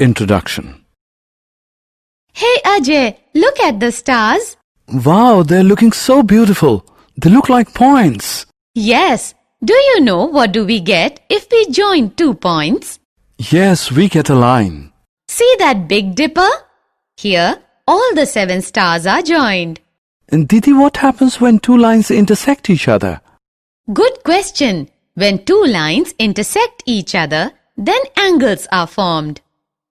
Introduction. Hey Ajay, look at the stars. Wow, they're looking so beautiful. They look like points. Yes. Do you know what do we get if we join 2 points? Yes, we get a line. See that Big Dipper? Here, all the 7 stars are joined. And Didi, what happens when 2 lines intersect each other? Good question. When 2 lines intersect each other, then angles are formed.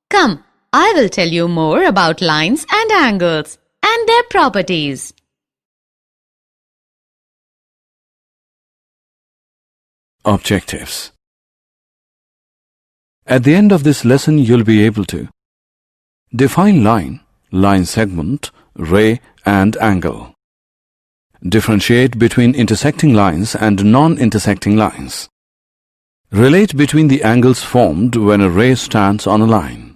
Come, I will tell you more about lines and angles and their properties. Objectives. At the end of this lesson, you'll be able to define line, line segment, ray and angle. Differentiate between intersecting lines and non-intersecting lines. Relate between the angles formed when a ray stands on a line.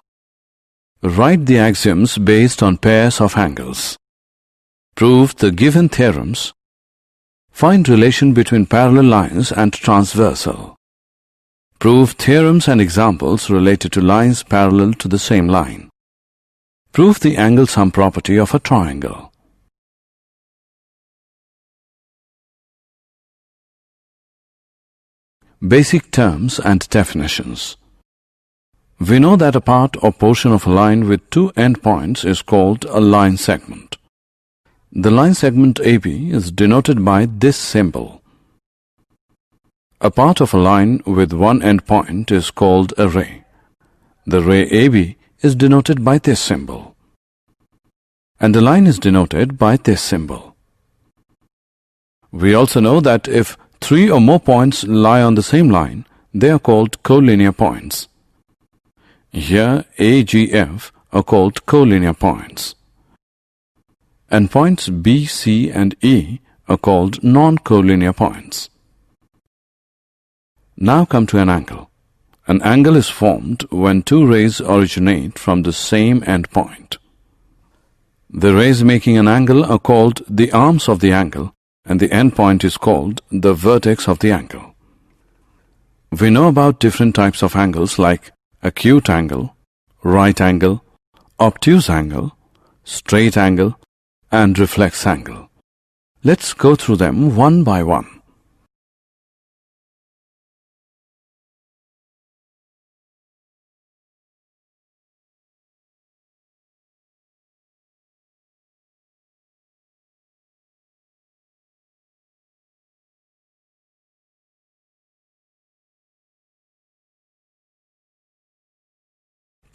Write the axioms based on pairs of angles. Prove the given theorems. Find relation between parallel lines and transversal. Prove theorems and examples related to lines parallel to the same line. Prove the angle sum property of a triangle. Basic terms and definitions. We know that a part or portion of a line with 2 endpoints is called a line segment. The line segment AB is denoted by this symbol. A part of a line with 1 endpoint is called a ray. The ray AB is denoted by this symbol. And the line is denoted by this symbol. We also know that if 3 or more points lie on the same line, they are called collinear points. Here, A, G, F are called collinear points. And points B, C and E are called non-collinear points. Now come to an angle. An angle is formed when 2 rays originate from the same endpoint. The rays making an angle are called the arms of the angle, and the endpoint is called the vertex of the angle. We know about different types of angles like acute angle, right angle, obtuse angle, straight angle, and reflex angle. Let's go through them one by one.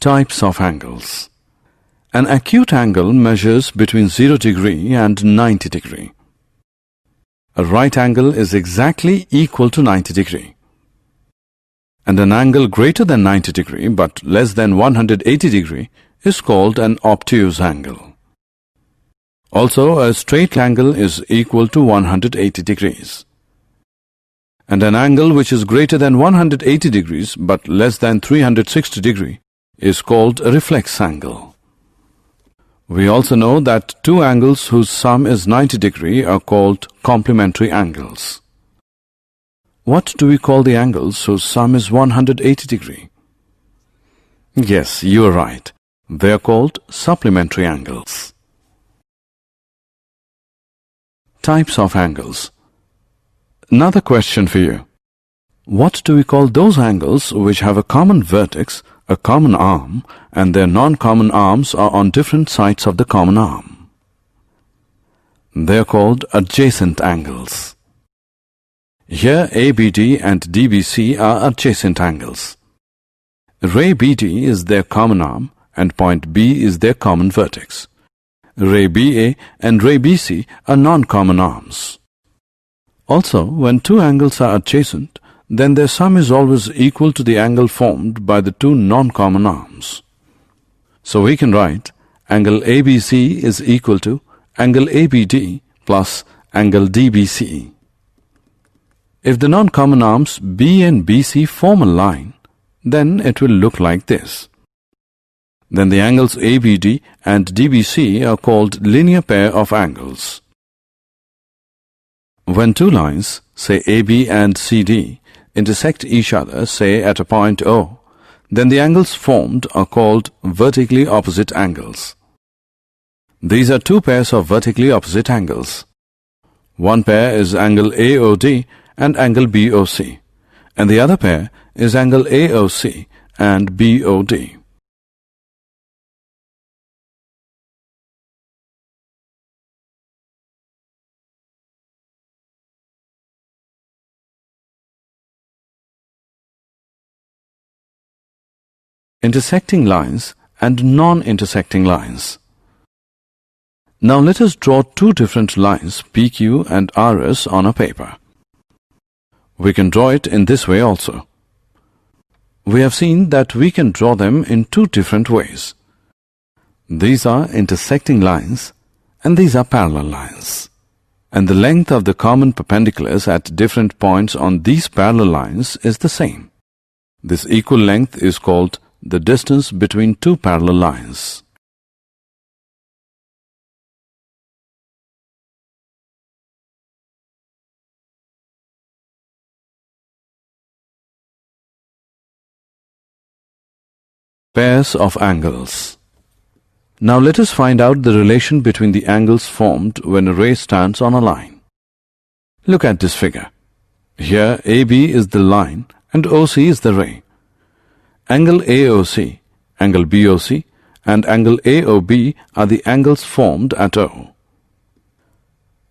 Types of angles. An acute angle measures between 0 degree and 90 degree. A right angle is exactly equal to 90 degree. And an angle greater than 90 degree but less than 180 degree is called an obtuse angle. Also, a straight angle is equal to 180 degrees. And an angle which is greater than 180 degrees but less than 360 degree is called a reflex angle. We also know that 2 angles whose sum is 90 degree are called complementary angles. What do we call the angles whose sum is 180 degree? Yes, you are right. They are called supplementary angles. Types of angles. Another question for you. What do we call those angles which have a common vertex, a common arm, and their non-common arms are on different sides of the common arm? They are called adjacent angles. Here ABD and DBC are adjacent angles. Ray BD is their common arm and point B is their common vertex. Ray BA and ray BC are non-common arms. Also, when 2 angles are adjacent, then their sum is always equal to the angle formed by the 2 non-common arms. So we can write angle ABC is equal to angle ABD plus angle DBC. If the non-common arms B and BC form a line, then it will look like this. Then the angles ABD and DBC are called linear pair of angles. When 2 lines, say AB and CD, intersect each other, say at a point O, then the angles formed are called vertically opposite angles. These are two pairs of vertically opposite angles. One pair is angle AOD and angle BOC, and the other pair is angle AOC and BOD. Intersecting lines and non-intersecting lines. Now let us draw two different lines PQ and RS on a paper. We can draw it in this way also. We have seen that we can draw them in two different ways. These are intersecting lines and these are parallel lines. And the length of the common perpendiculars at different points on these parallel lines is the same. This equal length is called the distance between two parallel lines. Pairs of angles. Now let us find out the relation between the angles formed when a ray stands on a line. Look at this figure. Here AB is the line and OC is the ray. Angle AOC, angle BOC, and angle AOB are the angles formed at O.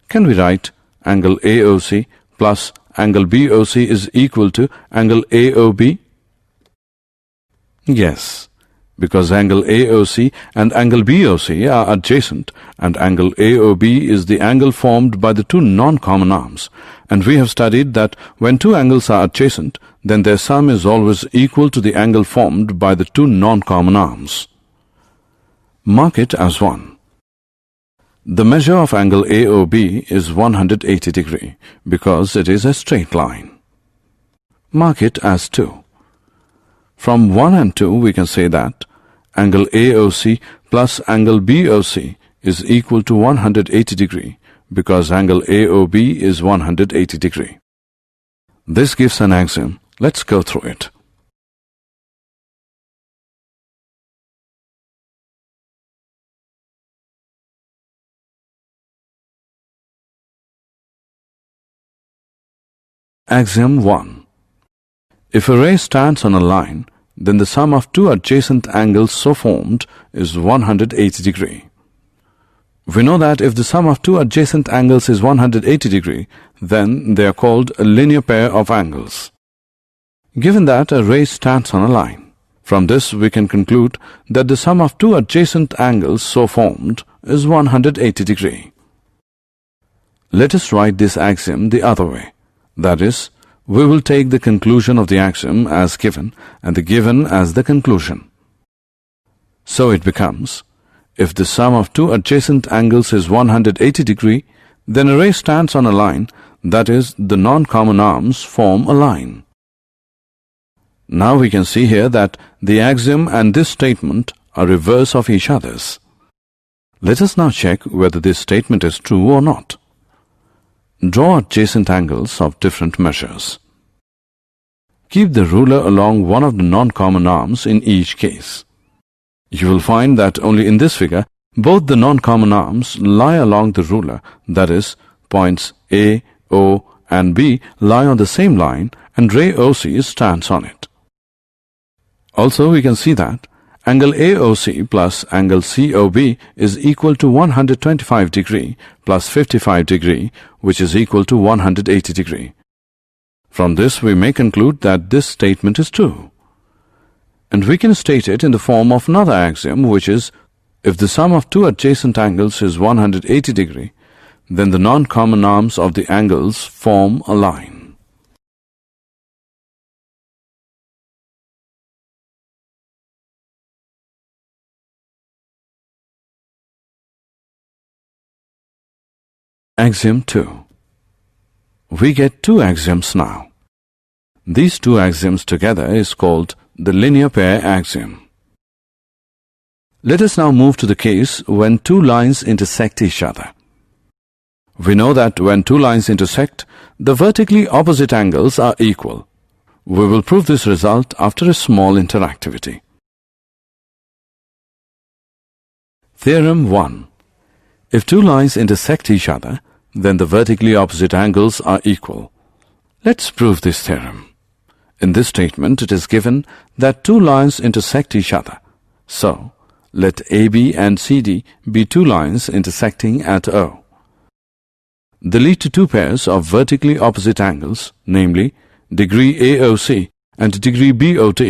Can we write angle AOC plus angle BOC is equal to angle AOB? Yes, because angle AOC and angle BOC are adjacent and angle AOB is the angle formed by the two non-common arms, and we have studied that when two angles are adjacent, then their sum is always equal to the angle formed by the two non-common arms. Mark it as 1. The measure of angle AOB is 180 degree because it is a straight line. Mark it as 2. From 1 and 2 we can say that angle AOC plus angle BOC is equal to 180 degree because angle AOB is 180 degree. This gives an axiom. Let's go through it. Axiom 1. If a ray stands on a line, then the sum of two adjacent angles so formed is 180 degree. We know that if the sum of two adjacent angles is 180 degree, then they are called a linear pair of angles. Given that a ray stands on a line, from this we can conclude that the sum of two adjacent angles so formed is 180 degree. Let us write this axiom the other way. That is, we will take the conclusion of the axiom as given and the given as the conclusion. So it becomes, if the sum of two adjacent angles is 180 degree, then a ray stands on a line, that is, the non-common arms form a line. Now we can see here that the axiom and this statement are reverse of each other's. Let us now check whether this statement is true or not. Draw adjacent angles of different measures. Keep the ruler along one of the non-common arms in each case. You will find that only in this figure, both the non-common arms lie along the ruler, that is, points A, O, and B lie on the same line and ray OC stands on it. Also, we can see that angle AOC plus angle COB is equal to 125 degree plus 55 degree, which is equal to 180 degree. From this, we may conclude that this statement is true. And we can state it in the form of another axiom, which is, if the sum of two adjacent angles is 180 degree, then the non-common arms of the angles form a line. Axiom 2. We get two axioms now. These two axioms together is called the linear pair axiom. Let us now move to the case when two lines intersect each other. We know that when two lines intersect, the vertically opposite angles are equal. We will prove this result after a small interactivity. Theorem 1. If two lines intersect each other, then the vertically opposite angles are equal. Let's prove this theorem. In this statement, it is given that two lines intersect each other. So, let AB and CD be two lines intersecting at O. They lead to two pairs of vertically opposite angles, namely degree AOC and degree BOT,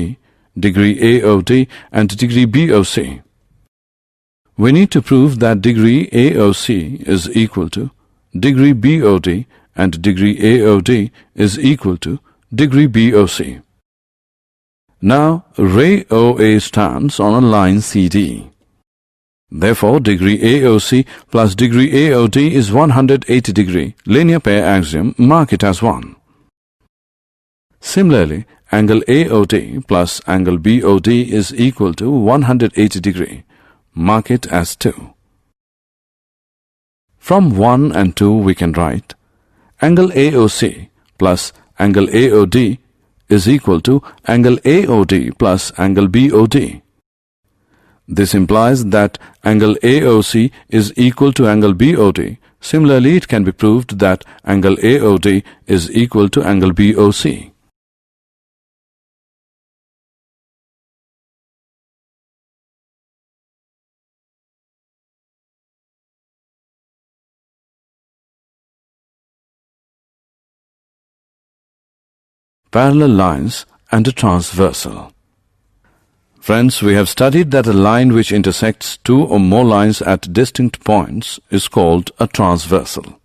degree AOD and degree BOC. We need to prove that degree AOC is equal to degree BOD and degree AOD is equal to degree BOC. Now, ray OA stands on a line CD. Therefore, degree AOC plus degree AOD is 180 degree. Linear pair axiom, mark it as 1. Similarly, angle AOD plus angle BOD is equal to 180 degree. Mark it as 2. From 1 and 2 we can write angle AOC plus angle AOD is equal to angle AOD plus angle BOD. This implies that angle AOC is equal to angle BOD. Similarly, it can be proved that angle AOD is equal to angle BOC. Parallel lines and a transversal. Friends, we have studied that a line which intersects two or more lines at distinct points is called a transversal.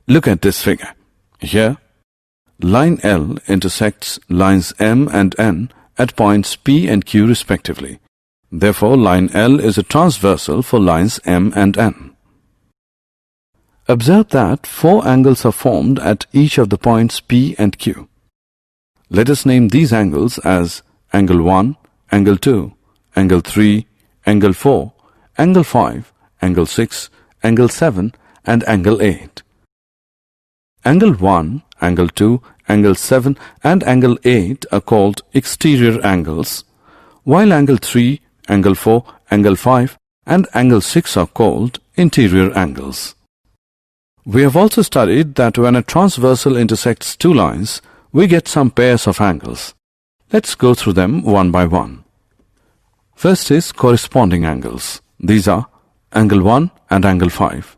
Look at this figure. Here, line L intersects lines M and N at points P and Q respectively. Therefore, line L is a transversal for lines M and N. Observe that four angles are formed at each of the points P and Q. Let us name these angles as angle 1, angle 2, angle 3, angle 4, angle 5, angle 6, angle 7 and angle 8. Angle 1, angle 2, angle 7 and angle 8 are called exterior angles, while angle 3, angle 4, angle 5 and angle 6 are called interior angles. We have also studied that when a transversal intersects two lines, we get some pairs of angles. Let's go through them one by one. First is corresponding angles. These are angle 1 and angle 5,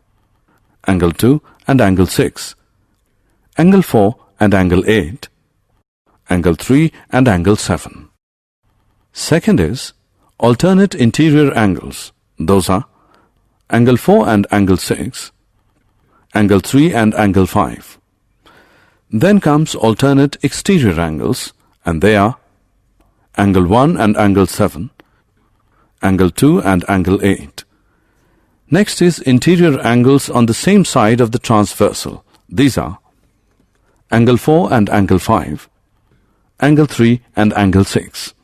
angle 2 and angle 6, angle 4 and angle 8, angle 3 and angle 7. Second is alternate interior angles. Those are angle 4 and angle 6, angle 3 and angle 5. Then comes alternate exterior angles, and they are angle 1 and angle 7, angle 2 and angle 8. Next is interior angles on the same side of the transversal. These are angle 4 and angle 5, angle 3 and angle 6.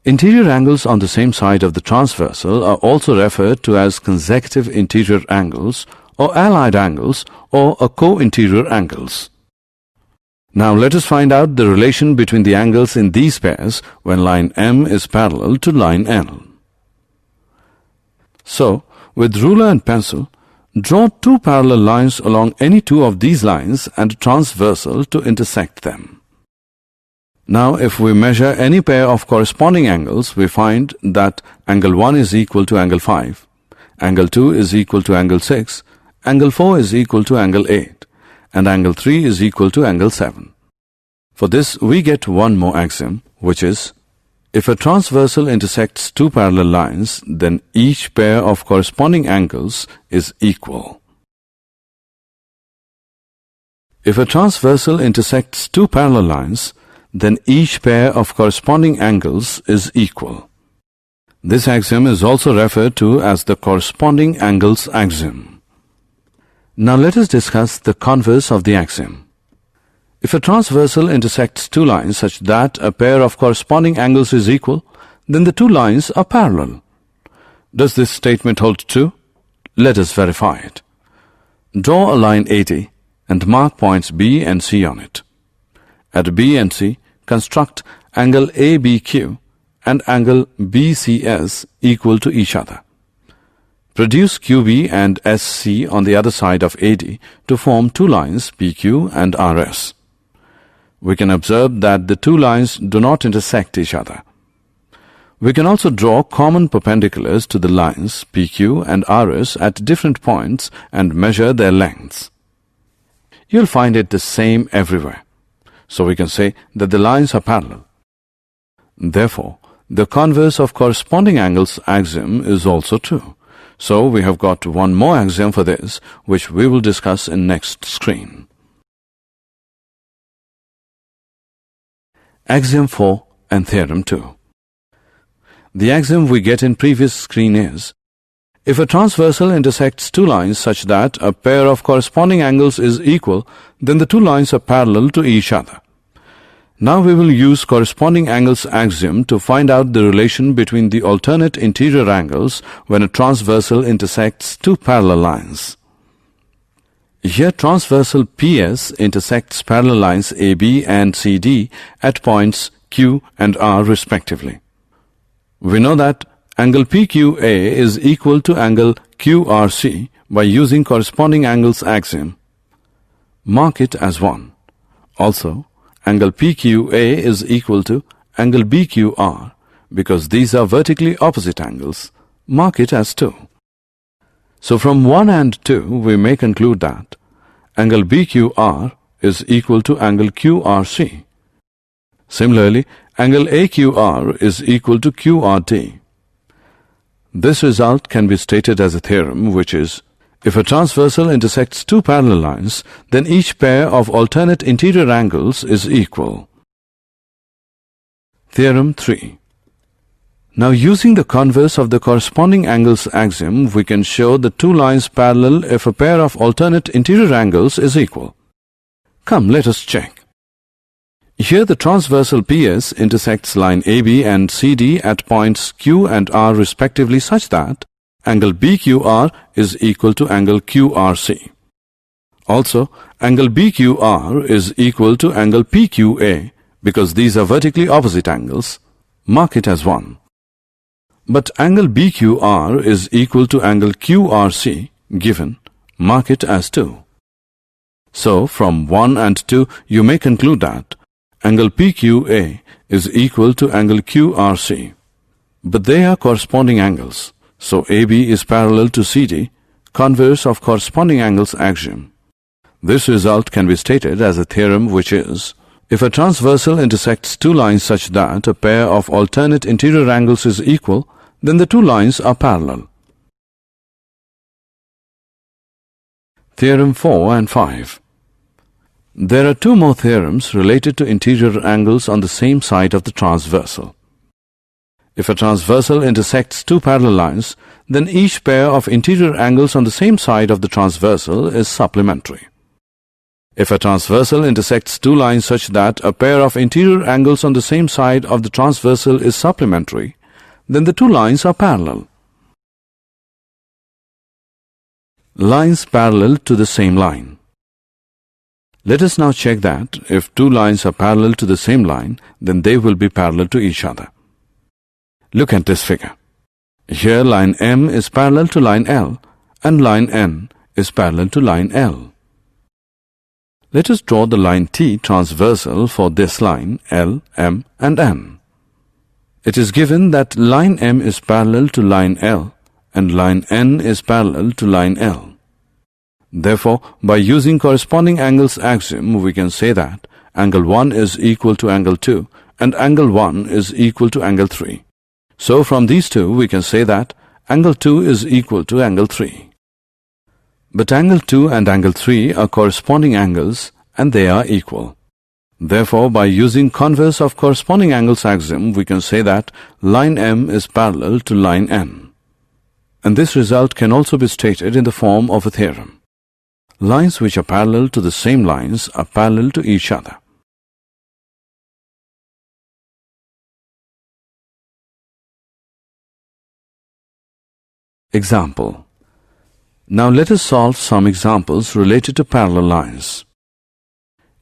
Interior angles on the same side of the transversal are also referred to as consecutive interior angles or allied angles or co-interior angles. Now let us find out the relation between the angles in these pairs when line M is parallel to line L. So, with ruler and pencil, draw two parallel lines along any two of these lines and a transversal to intersect them. Now, if we measure any pair of corresponding angles, we find that angle 1 is equal to angle 5, angle 2 is equal to angle 6, angle 4 is equal to angle 8, and angle 3 is equal to angle 7. For this, we get one more axiom, which is, if a transversal intersects two parallel lines, then each pair of corresponding angles is equal. If a transversal intersects two parallel lines, then each pair of corresponding angles is equal. This axiom is also referred to as the corresponding angles axiom. Now let us discuss the converse of the axiom. If a transversal intersects two lines such that a pair of corresponding angles is equal, then the two lines are parallel. Does this statement hold true? Let us verify it. Draw a line AD and mark points B and C on it. At B and C, construct angle ABQ and angle BCS equal to each other. Produce QB and SC on the other side of AD to form two lines PQ and RS. We can observe that the two lines do not intersect each other. We can also draw common perpendiculars to the lines PQ and RS at different points and measure their lengths. You'll find it the same everywhere. So we can say that the lines are parallel. Therefore, the converse of corresponding angles axiom is also true. So we have got one more axiom for this, which we will discuss in next screen. Axiom 4 and Theorem 2. The axiom we get in previous screen is, if a transversal intersects two lines such that a pair of corresponding angles is equal, then the two lines are parallel to each other. Now we will use corresponding angles axiom to find out the relation between the alternate interior angles when a transversal intersects two parallel lines. Here transversal PS intersects parallel lines AB and CD at points Q and R respectively. We know that angle PQA is equal to angle QRC by using corresponding angles axiom. Mark it as 1. Also, angle PQA is equal to angle BQR because these are vertically opposite angles. Mark it as 2. So from 1 and 2 we may conclude that angle BQR is equal to angle QRC. Similarly, angle AQR is equal to QRT. This result can be stated as a theorem, which is, if a transversal intersects two parallel lines, then each pair of alternate interior angles is equal. Theorem 3. Now using the converse of the corresponding angles axiom, we can show the two lines parallel if a pair of alternate interior angles is equal. Come, let us check. Here the transversal PS intersects line AB and CD at points Q and R respectively such that angle BQR is equal to angle QRC. Also, angle BQR is equal to angle PQA because these are vertically opposite angles. Mark it as 1. But angle BQR is equal to angle QRC given. Mark it as 2. So, from 1 and 2 you may conclude that angle PQA is equal to angle QRC. But they are corresponding angles. So AB is parallel to CD, converse of corresponding angles axiom. This result can be stated as a theorem, which is, if a transversal intersects two lines such that a pair of alternate interior angles is equal, then the two lines are parallel. Theorem 4 and 5. There are two more theorems related to interior angles on the same side of the transversal. If a transversal intersects two parallel lines, then each pair of interior angles on the same side of the transversal is supplementary. If a transversal intersects two lines such that a pair of interior angles on the same side of the transversal is supplementary, then the two lines are parallel. Lines parallel to the same line. Let us now check that if two lines are parallel to the same line, then they will be parallel to each other. Look at this figure. Here line M is parallel to line L and line N is parallel to line L. Let us draw the line T transversal for this line L, M and N. It is given that line M is parallel to line L and line N is parallel to line L. Therefore, by using corresponding angles axiom, we can say that angle 1 is equal to angle 2 and angle 1 is equal to angle 3. So from these two, we can say that angle 2 is equal to angle 3. But angle 2 and angle 3 are corresponding angles and they are equal. Therefore, by using converse of corresponding angles axiom, we can say that line M is parallel to line N. And this result can also be stated in the form of a theorem. Lines which are parallel to the same lines are parallel to each other. Example. Now let us solve some examples related to parallel lines.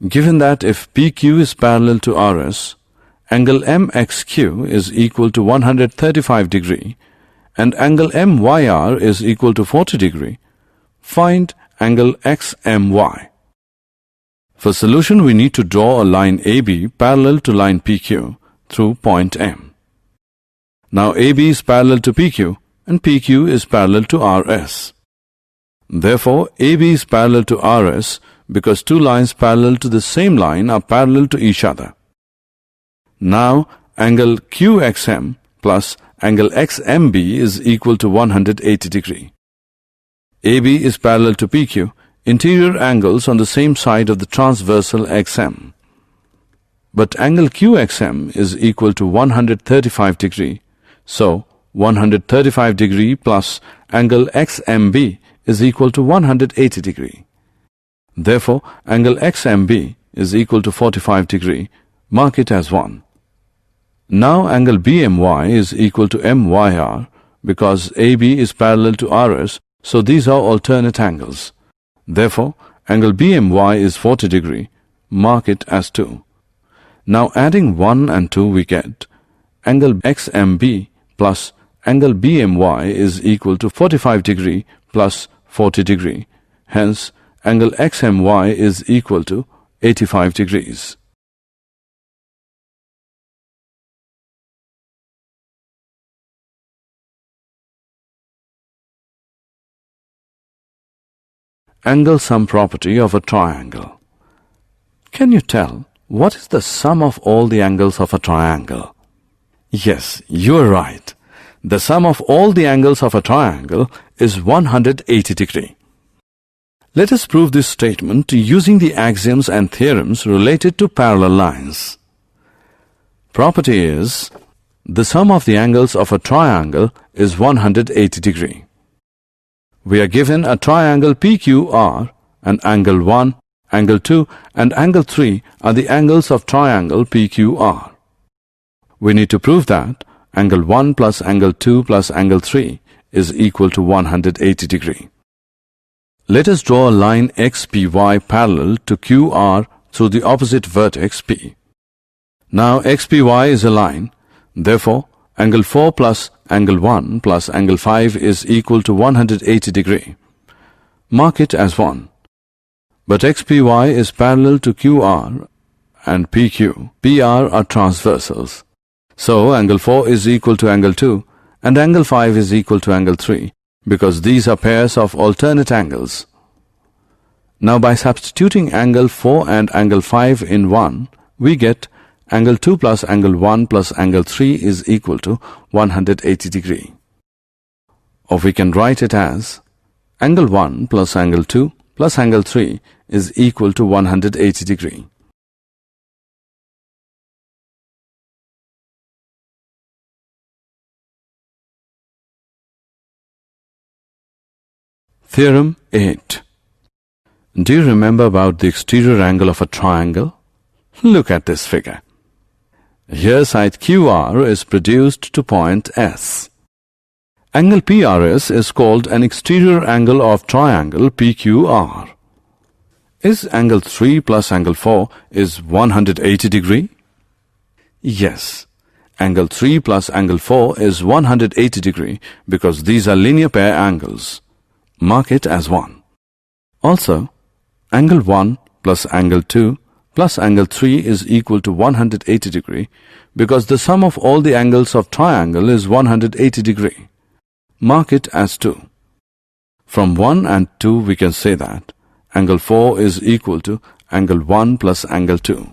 Given that if PQ is parallel to RS, angle MXQ is equal to 135 degree and angle MYR is equal to 40 degree, find angle XMY. For solution, we need to draw a line AB parallel to line PQ through point M. Now AB is parallel to PQ and PQ is parallel to RS. Therefore, AB is parallel to RS because two lines parallel to the same line are parallel to each other. Now, angle QXM plus angle XMB is equal to 180 degree. AB is parallel to PQ, interior angles on the same side of the transversal XM. But angle QXM is equal to 135 degree, so 135 degree plus angle XMB is equal to 180 degree. Therefore, angle XMB is equal to 45 degree. Mark it as 1. Now angle BMY is equal to MYR because AB is parallel to RS, so these are alternate angles. Therefore, angle BMY is 40 degree. Mark it as 2. Now adding 1 and 2 we get angle XMB plus angle BMY is equal to 45 degree plus 40 degree. Hence, angle XMY is equal to 85 degrees. Angle sum property of a triangle. Can you tell what is the sum of all the angles of a triangle? Yes, you are right. The sum of all the angles of a triangle is 180 degree. Let us prove this statement using the axioms and theorems related to parallel lines. Property is, the sum of the angles of a triangle is 180 degree. We are given a triangle PQR and angle 1, angle 2 and angle 3 are the angles of triangle PQR. We need to prove that angle 1 plus angle 2 plus angle 3 is equal to 180 degree. Let us draw a line XPY parallel to QR through the opposite vertex P. Now XPY is a line, therefore angle 4 plus angle 1 plus angle 5 is equal to 180 degree. Mark it as 1. But XPY is parallel to QR and PQ, PR are transversals. So angle 4 is equal to angle 2 and angle 5 is equal to angle 3 because these are pairs of alternate angles. Now by substituting angle 4 and angle 5 in 1, we get angle 2 plus angle 1 plus angle 3 is equal to 180 degree. Or we can write it as angle 1 plus angle 2 plus angle 3 is equal to 180 degree. Theorem 8. Do you remember about the exterior angle of a triangle? Look at this figure. Here side QR is produced to point S. Angle PRS is called an exterior angle of triangle PQR. Is angle 3 plus angle 4 is 180 degree? Yes. Angle 3 plus angle 4 is 180 degree because these are linear pair angles. Mark it as 1. Also, angle 1 plus angle 2 plus angle 3 is equal to 180 degree because the sum of all the angles of triangle is 180 degree. Mark it as 2. From 1 and 2 we can say that angle 4 is equal to angle 1 plus angle 2.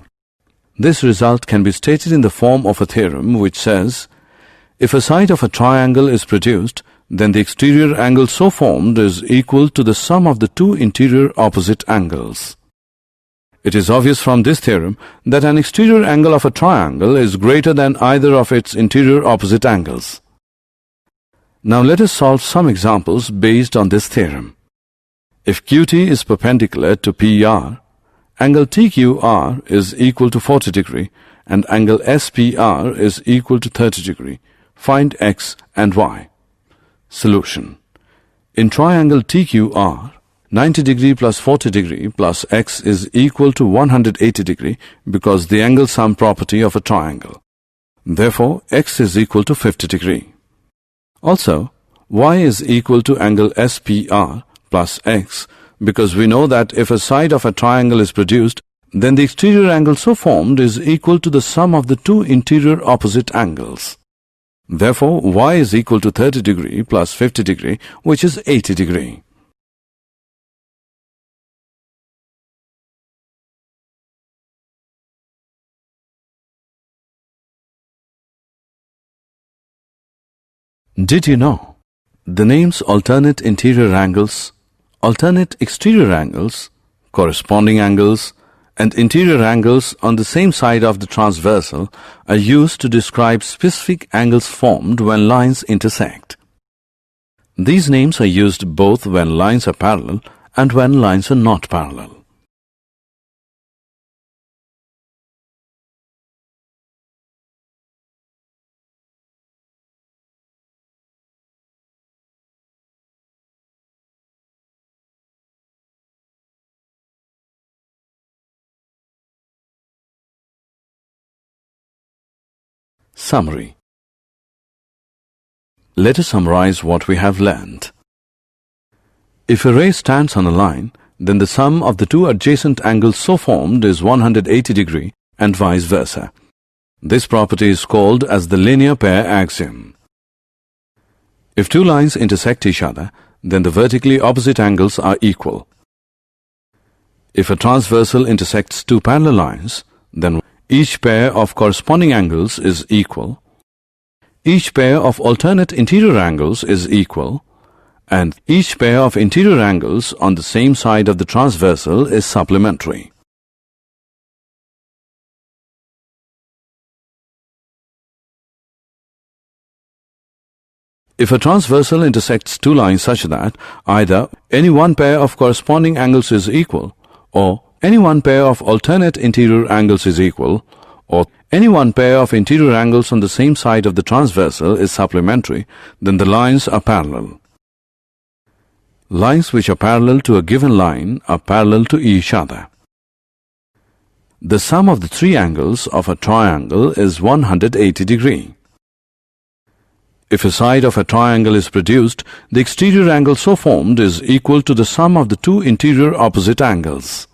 This result can be stated in the form of a theorem which says, if a side of a triangle is produced, then the exterior angle so formed is equal to the sum of the two interior opposite angles. It is obvious from this theorem that an exterior angle of a triangle is greater than either of its interior opposite angles. Now let us solve some examples based on this theorem. If QT is perpendicular to PR, angle TQR is equal to 40 degree and angle SPR is equal to 30 degree. Find X and Y. Solution. In triangle TQR, 90 degree plus 40 degree plus x is equal to 180 degree because the angle sum property of a triangle. Therefore, x is equal to 50 degree. Also, y is equal to angle SPR plus x because we know that if a side of a triangle is produced, then the exterior angle so formed is equal to the sum of the two interior opposite angles. Therefore, y is equal to 30 degree plus 50 degree, which is 80 degree. Did you know the names alternate interior angles, alternate exterior angles, corresponding angles, and interior angles on the same side of the transversal are used to describe specific angles formed when lines intersect? These names are used both when lines are parallel and when lines are not parallel. Summary. Let us summarize what we have learned. If a ray stands on a line, then the sum of the two adjacent angles so formed is 180 degree and vice versa. This property is called as the linear pair axiom. If two lines intersect each other, then the vertically opposite angles are equal. If a transversal intersects two parallel lines, then each pair of corresponding angles is equal, each pair of alternate interior angles is equal, and each pair of interior angles on the same side of the transversal is supplementary. If a transversal intersects two lines such that either any one pair of corresponding angles is equal, or any one pair of alternate interior angles is equal, or any one pair of interior angles on the same side of the transversal is supplementary, then the lines are parallel. Lines which are parallel to a given line are parallel to each other. The sum of the three angles of a triangle is 180 degree. If a side of a triangle is produced, the exterior angle so formed is equal to the sum of the two interior opposite angles.